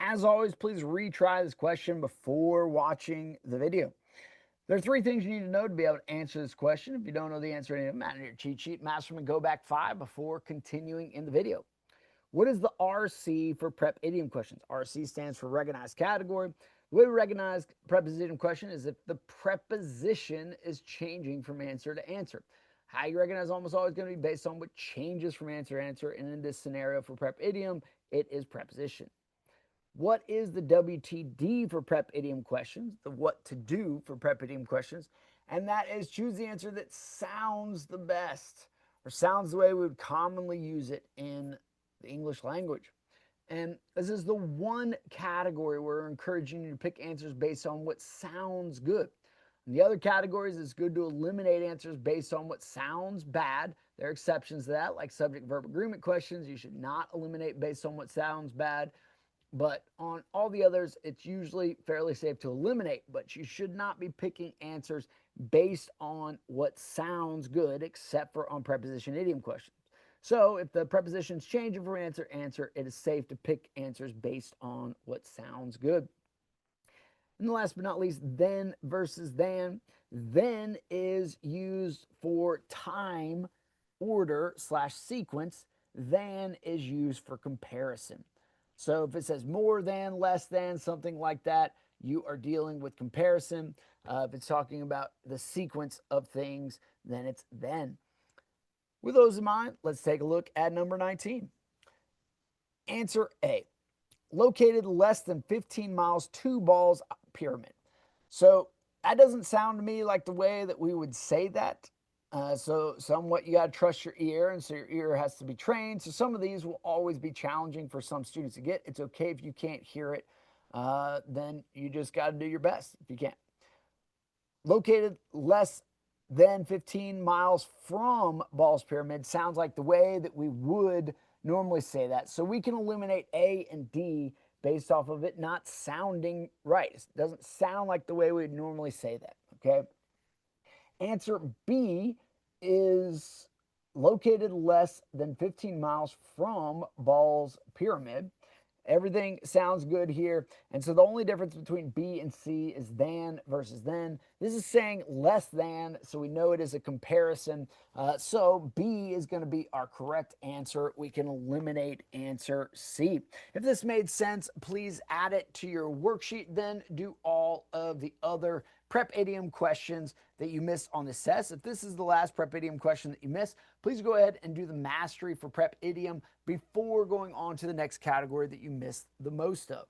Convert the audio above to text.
As always, please retry this question before watching the video. There are three things you need to know to be able to answer this question. If you don't know the answer to any of them, add in your cheat sheet, master them, and go back 5 before continuing in the video. What is the RC for prep idiom questions? RC stands for recognized category. The way we recognize preposition question is if the preposition is changing from answer to answer. How you recognize almost always going to be based on what changes from answer to answer. And in this scenario for prep idiom, it is preposition. What is the WTD for prep idiom questions? The what to do for prep idiom questions. And that is choose the answer that sounds the best or sounds the way we would commonly use it in the English language. And this is the one category where we're encouraging you to pick answers based on what sounds good. In the other categories, it's good to eliminate answers based on what sounds bad. There are exceptions to that, like subject-verb agreement questions. You should not eliminate based on what sounds bad. But on all the others, it's usually fairly safe to eliminate, but you should not be picking answers based on what sounds good, except for on preposition idiom questions. So if the preposition's changing from answer, it is safe to pick answers based on what sounds good. And last but not least, then versus than. Then is used for time, order / sequence. Than is used for comparison. So if it says more than, less than, something like that, you are dealing with comparison. If it's talking about the sequence of things, then it's then. With those in mind, let's take a look at number 19. Answer A. Located less than 15 miles, 2 balls pyramid. So that doesn't sound to me like the way that we would say that. So somewhat you got to trust your ear, and so your ear has to be trained. So some of these will always be challenging for some students to get. It's okay if you can't hear it. Then you just got to do your best if you can't. Located less than 15 miles from Ball's Pyramid sounds like the way that we would normally say that. So we can eliminate A and D based off of it not sounding right. It doesn't sound like the way we'd normally say that, okay? Answer B is located less than 15 miles from Ball's Pyramid. Everything sounds good here. And so the only difference between B and C is than versus then. This is saying less than, so we know it is a comparison. So B is going to be our correct answer. We can eliminate answer C. If this made sense, please add it to your worksheet. Then do all of the other prep idiom questions that you missed on this test. If this is the last prep idiom question that you missed, please go ahead and do the mastery for prep idiom before going on to the next category that you missed the most of.